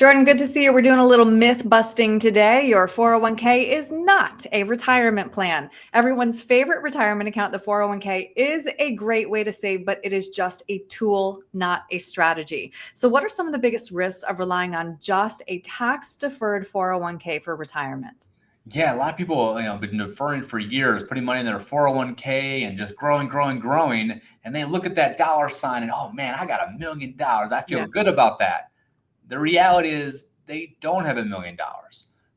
Jordan, good to see you. We're doing a little myth busting today. Your 401k is not a retirement plan. Everyone's favorite retirement account, the 401k, is a great way to save, but it is just a tool, not a strategy. So, what are some of the biggest risks of relying on just a tax deferred 401k for retirement? Yeah, a lot of people, been deferring for years, putting money in their 401k and just growing, growing, growing. And they look at that dollar sign and, oh man, I got $1 million. I feel Yeah. good about that. The reality is they don't have $1 million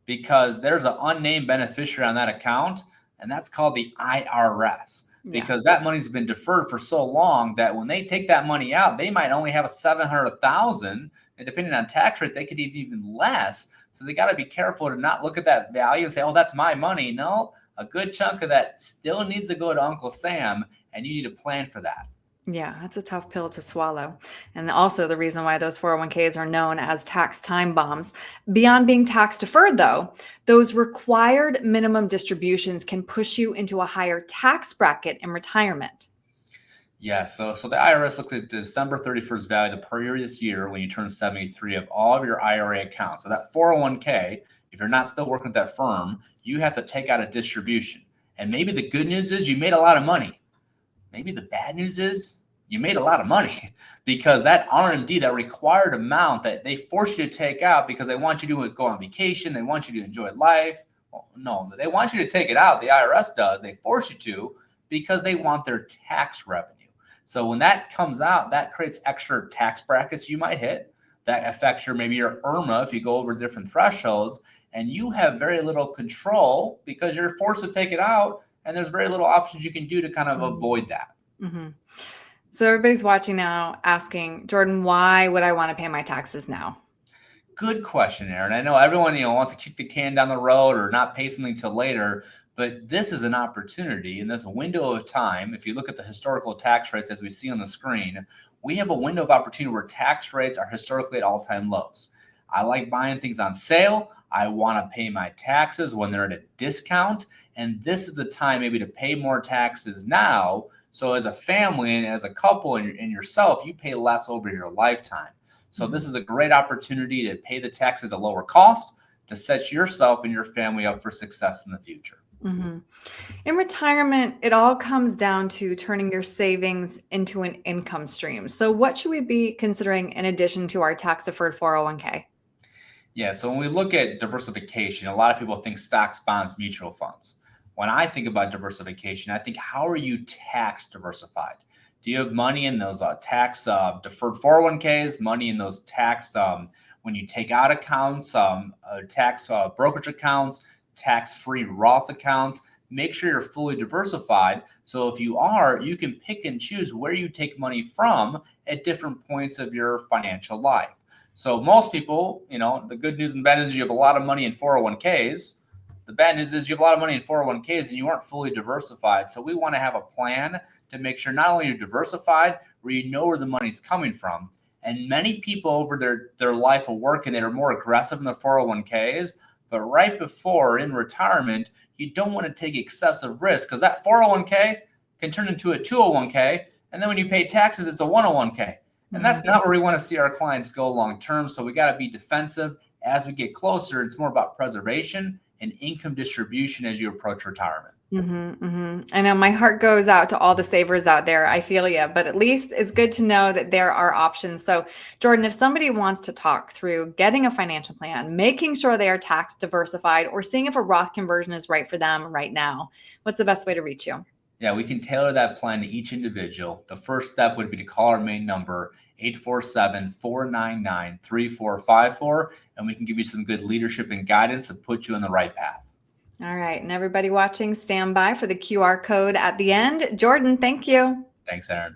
because there's an unnamed beneficiary on that account, and that's called the IRS. Yeah. Because that money's been deferred for so long that when they take that money out, they might only have a 700,000, and depending on tax rate, they could even less. So they got to be careful to not look at that value and say, "Oh, that's my money." No, a good chunk of that still needs to go to Uncle Sam, and you need to plan for that. Yeah, that's a tough pill to swallow. And also the reason why those 401ks are known as tax time bombs. Beyond being tax deferred, though, those required minimum distributions can push you into a higher tax bracket in retirement. Yeah, so the IRS looks at December 31st value the previous year when you turn 73 of all of your IRA accounts. So that 401k, if you're not still working with that firm, you have to take out a distribution. And maybe the good news is you made a lot of money. Maybe the bad news is you made a lot of money because that RMD, that required amount that they force you to take out because they want you to go on vacation, they want you to enjoy life. Well, no, they want you to take it out. The IRS does. They force you to because they want their tax revenue. So when that comes out, that creates extra tax brackets you might hit. That affects maybe your IRMA if you go over different thresholds, and you have very little control because you're forced to take it out, and there's very little options you can do to kind of avoid that. Mm-hmm. So everybody's watching now asking, Jordan, why would I want to pay my taxes now? Good question, Aaron. I know everyone, wants to kick the can down the road or not pay something till later, but this is an opportunity in this window of time. If you look at the historical tax rates as we see on the screen, we have a window of opportunity where tax rates are historically at all-time lows. I like buying things on sale. I want to pay my taxes when they're at a discount, and this is the time maybe to pay more taxes now. So as a family and as a couple and yourself, you pay less over your lifetime. So this is a great opportunity to pay the taxes at a lower cost to set yourself and your family up for success in the future. Mm-hmm. In retirement, it all comes down to turning your savings into an income stream. So, what should we be considering in addition to our tax deferred 401k? Yeah, so when we look at diversification, a lot of people think stocks, bonds, mutual funds. When I think about diversification, I think, how are you tax diversified? Do you have money in those tax deferred 401ks, money in those tax when you take out accounts, tax brokerage accounts, tax-free Roth accounts? Make sure you're fully diversified. So if you are, you can pick and choose where you take money from at different points of your financial life. So most people, the good news and bad news is you have a lot of money in 401ks. The bad news is you have a lot of money in 401ks and you aren't fully diversified. So we want to have a plan to make sure not only you're diversified, where you know where the money's coming from. And many people over their life of work, and they're more aggressive in the 401ks. But right before in retirement, you don't want to take excessive risk because that 401k can turn into a 201k. And then when you pay taxes, it's a 101k. And that's not where we want to see our clients go long term. So we got to be defensive as we get closer. It's more about preservation and income distribution as you approach retirement. I know my heart goes out to all the savers out there. I feel you, but at least it's good to know that there are options. So, Jordan, if somebody wants to talk through getting a financial plan, making sure they are tax diversified, or seeing if a Roth conversion is right for them right now, what's the best way to reach you? Yeah, we can tailor that plan to each individual. The first step would be to call our main number, 847-499-3454, and we can give you some good leadership and guidance to put you on the right path. All right. And everybody watching, stand by for the QR code at the end. Jordan, thank you. Thanks, Aaron.